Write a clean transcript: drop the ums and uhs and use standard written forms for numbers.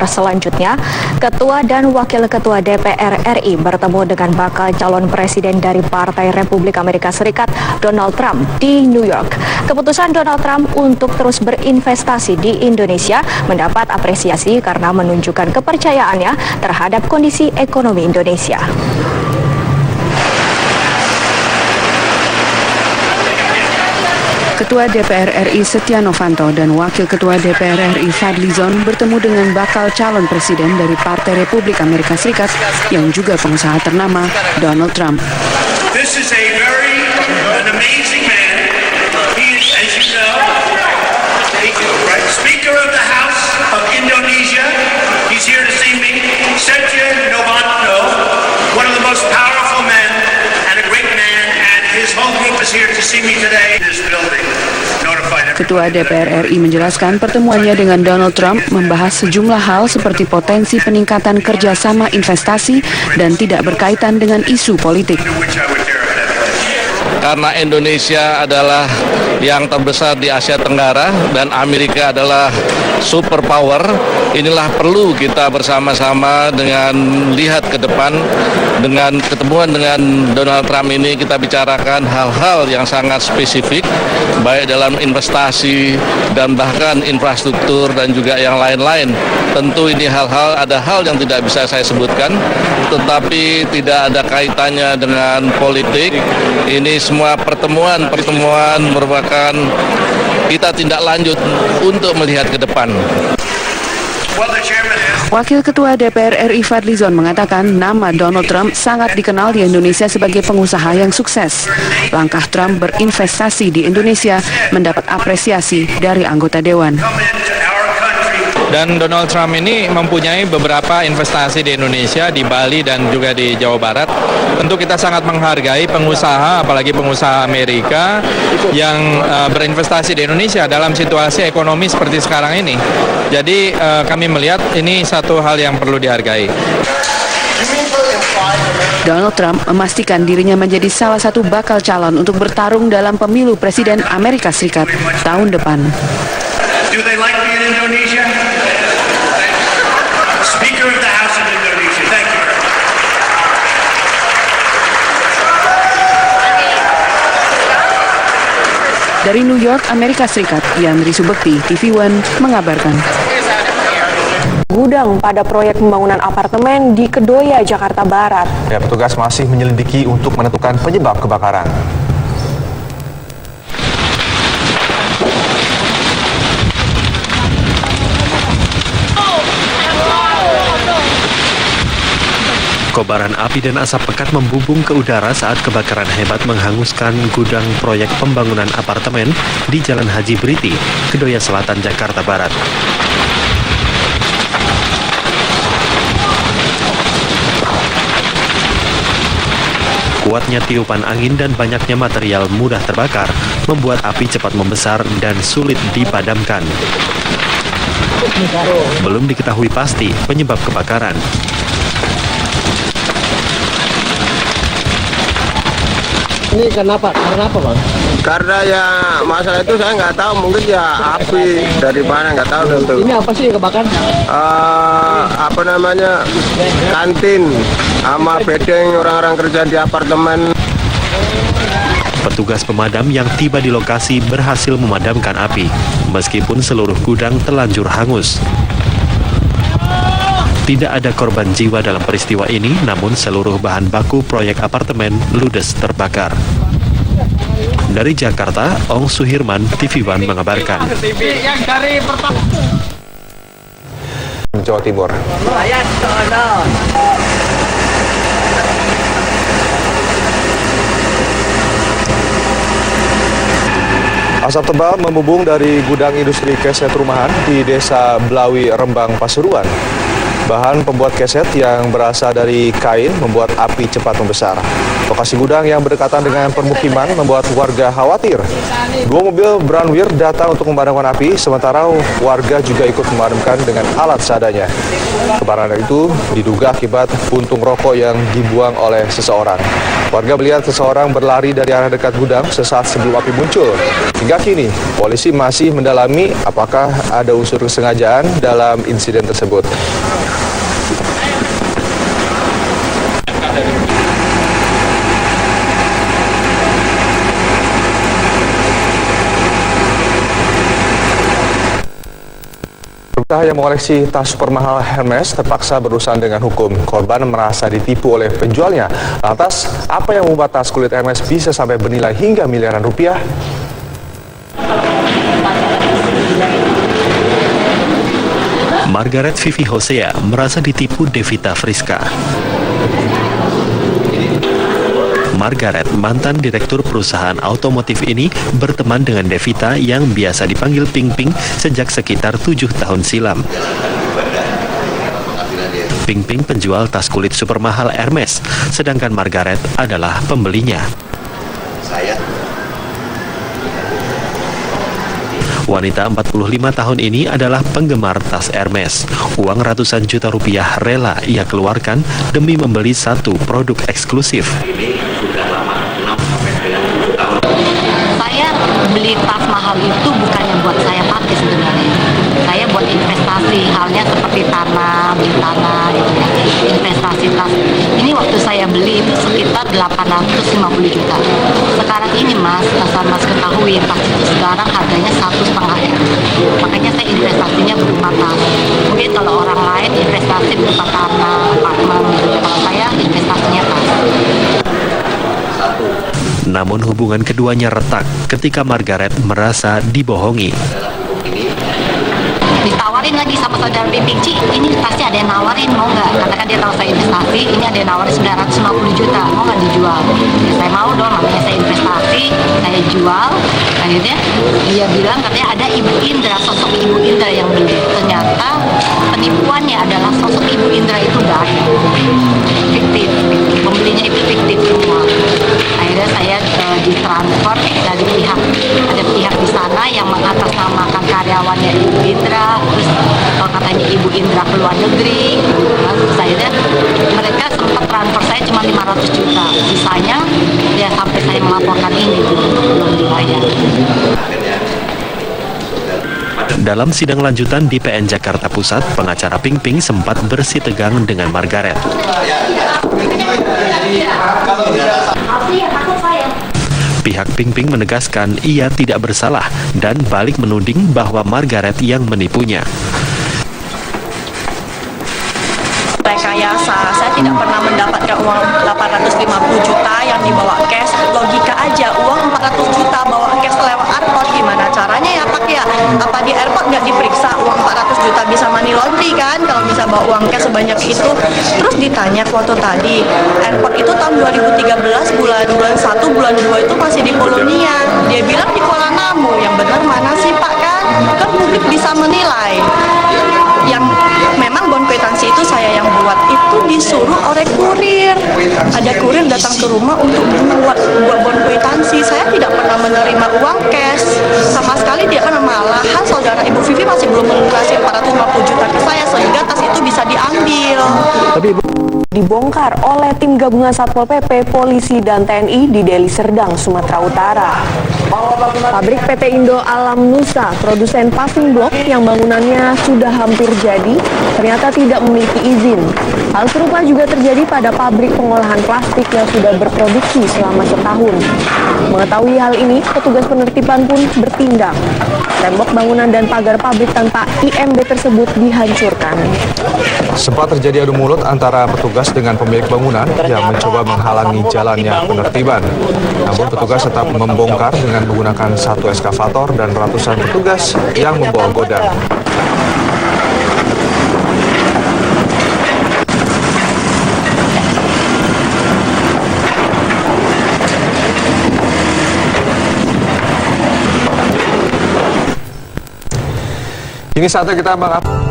Selanjutnya, Ketua dan Wakil Ketua DPR RI bertemu dengan bakal calon presiden dari Partai Republik Amerika Serikat, Donald Trump, di New York. Keputusan Donald Trump untuk terus berinvestasi di Indonesia mendapat apresiasi karena menunjukkan kepercayaannya terhadap kondisi ekonomi Indonesia. Ketua DPR RI Setia Novanto dan Wakil Ketua DPR RI Fadly Zon bertemu dengan bakal calon presiden dari Partai Republik Amerika Serikat yang juga pengusaha ternama, Donald Trump. This is an amazing man. He is, as you know, Speaker of the House of Indonesia. He's here to see me. Setia Novanto, one of the most powerful men and a great man, and his whole group is here to see me today. This building. Ketua DPR RI menjelaskan pertemuannya dengan Donald Trump membahas sejumlah hal seperti potensi peningkatan kerjasama investasi dan tidak berkaitan dengan isu politik. Karena Indonesia adalah yang terbesar di Asia Tenggara dan Amerika adalah superpower, inilah perlu kita bersama-sama dengan lihat ke depan. Dengan ketemuan dengan Donald Trump ini kita bicarakan hal-hal yang sangat spesifik, baik dalam investasi dan bahkan infrastruktur dan juga yang lain-lain. Tentu ini ada hal yang tidak bisa saya sebutkan, tetapi tidak ada kaitannya dengan politik. Ini semua pertemuan merupakan kita tindak lanjut untuk melihat ke depan. Wakil Ketua DPR RI Fadly Zon mengatakan nama Donald Trump sangat dikenal di Indonesia sebagai pengusaha yang sukses. Langkah Trump berinvestasi di Indonesia mendapat apresiasi dari anggota Dewan. Dan Donald Trump ini mempunyai beberapa investasi di Indonesia, di Bali dan juga di Jawa Barat. Tentu kita sangat menghargai pengusaha, apalagi pengusaha Amerika yang berinvestasi di Indonesia dalam situasi ekonomi seperti sekarang ini. Jadi kami melihat ini satu hal yang perlu dihargai. Donald Trump memastikan dirinya menjadi salah satu bakal calon untuk bertarung dalam pemilu Presiden Amerika Serikat tahun depan. Do they like me in Indonesia? Speaker of the House of Indonesia. Thank you. Dari New York, Amerika Serikat, Yandri Subekti, TV One mengabarkan. Gudang pada proyek pembangunan apartemen di Kedoya, Jakarta Barat. Ya, petugas masih menyelidiki untuk menentukan penyebab kebakaran. Kobaran api dan asap pekat membumbung ke udara saat kebakaran hebat menghanguskan gudang proyek pembangunan apartemen di Jalan Haji Briti, Kedoya Selatan, Jakarta Barat. Kuatnya tiupan angin dan banyaknya material mudah terbakar membuat api cepat membesar dan sulit dipadamkan. Belum diketahui pasti penyebab kebakaran. Ini kenapa? Karena apa, Bang? Karena ya masalah itu saya nggak tahu, mungkin ya api dari mana nggak tahu tentu. Ini apa sih yang kebakar? Apa namanya, kantin sama bedeng orang-orang kerja di apartemen. Petugas pemadam yang tiba di lokasi berhasil memadamkan api, meskipun seluruh gudang terlanjur hangus. Tidak ada korban jiwa dalam peristiwa ini, namun seluruh bahan baku proyek apartemen ludes terbakar. Dari Jakarta, Ong Suhirman, TV One mengabarkan. Jawa Timur. Asap tebal membumbung dari gudang industri keset rumahan di Desa Blawi, Rembang, Pasuruan. Bahan pembuat keset yang berasal dari kain membuat api cepat membesar. Lokasi gudang yang berdekatan dengan permukiman membuat warga khawatir. 2 mobil Branwir datang untuk memadamkan api, sementara warga juga ikut memadamkan dengan alat seadanya. Kobaran itu diduga akibat puntung rokok yang dibuang oleh seseorang. Warga melihat seseorang berlari dari arah dekat gudang sesaat sebelum api muncul. Hingga kini, polisi masih mendalami apakah ada unsur kesengajaan dalam insiden tersebut. Pengusaha yang mengoleksi tas super mahal Hermes terpaksa berurusan dengan hukum. Korban merasa ditipu oleh penjualnya. Lantas, apa yang membuat tas kulit Hermes bisa sampai bernilai hingga miliaran rupiah? Margaret Vivi Hosea merasa ditipu Devita Friska. Margaret, mantan direktur perusahaan otomotif ini, berteman dengan Devita yang biasa dipanggil Ping Ping sejak sekitar 7 tahun silam. Ping Ping penjual tas kulit super mahal Hermes, sedangkan Margaret adalah pembelinya. Wanita 45 tahun ini adalah penggemar tas Hermes. Uang ratusan juta rupiah rela ia keluarkan demi membeli satu produk eksklusif. Saya beli tas mahal itu bukannya buat saya pakai sebenarnya. Saya buat investasi, halnya seperti tanah, beli tanah gitu ya. Investasi tas. Ini waktu saya beli itu sekitar 850 juta. Sekarang ini Mas, asal Mas ketahui tas itu sekarang harganya 1,5 M. Makanya saya investasinya berupa tas. Mungkin kalau orang lain investasi berupa tanah, apartemen gitu. Kalau saya investasinya tas. Namun hubungan keduanya retak ketika Margaret merasa dibohongi. Ditawarin lagi sama saudara Ping, Ci, ini tasnya ada yang nawarin, mau nggak? Karena kan dia tahu saya investasi, ini ada yang nawarin 950 juta, mau nggak dijual? Ya, saya mau dong, namanya saya investasi, saya jual. Akhirnya dia bilang katanya ada Ibu Indra, sosok Ibu Indra yang beli. Ternyata penipuannya adalah sosok Ibu Indra itu nggak ada, fiktif, pembelinya itu fiktif semua. Akhirnya saya ditransfer dari ada pihak di sana yang mengatasnamakan karyawannya Ibu Indra, terus katanya Ibu Indra ke luar negeri. Lalu saya mereka sempat transfer saya cuma 500 juta, sisanya ya sampai saya melaporkan ini belum dibayar. Dalam sidang lanjutan di PN Jakarta Pusat, pengacara Ping Ping sempat bersitegang dengan Margaret. Pihak Ping Ping menegaskan ia tidak bersalah dan balik menuding bahwa Margaret yang menipunya. Rekayasa, saya tidak pernah mendapatkan uang 850 juta yang dibawa cash. Logika aja, uang 400 juta bawa cash lewat airport, gimana caranya ya Pak ya? Apa di airport nggak diperiksa uang 400 juta bisa money laundry kan? Kalau bisa bawa uang cash sebanyak itu. Terus ditanya waktu tadi, airport itu tahun 2013 bulan 1, bulan 2 itu masih di Polonia. Dia bilang di Kuala Namu, yang benar mana sih Pak kan? Kan publik bisa menilai. Yang memang bond kwitansi itu saya yang buat, itu disuruh oleh kurir. Ada kurir datang ke rumah untuk buat bond kwitansi. Saya tidak pernah menerima uang cash sama sekali. Dia kan malahan saudara Ibu Vivi masih belum mengasih 450 juta ke saya sehingga tas itu bisa diambil. Dibongkar oleh tim gabungan Satpol PP, Polisi, dan TNI di Deli Serdang, Sumatera Utara. Pabrik PT Indo Alam Nusa, produsen paving block yang bangunannya sudah hampir jadi, ternyata tidak memiliki izin. Hal serupa juga terjadi pada pabrik pengolahan plastik yang sudah berproduksi selama setahun. Mengetahui hal ini, petugas penertiban pun bertindak. Tembok bangunan dan pagar pabrik tanpa IMB tersebut dihancurkan. Sempat terjadi adu mulut antara petugas dengan pemilik bangunan yang mencoba menghalangi jalannya penertiban. Namun petugas tetap membongkar dengan menggunakan satu eskavator dan ratusan petugas yang membawa godang. Ini saatnya kita mengupdate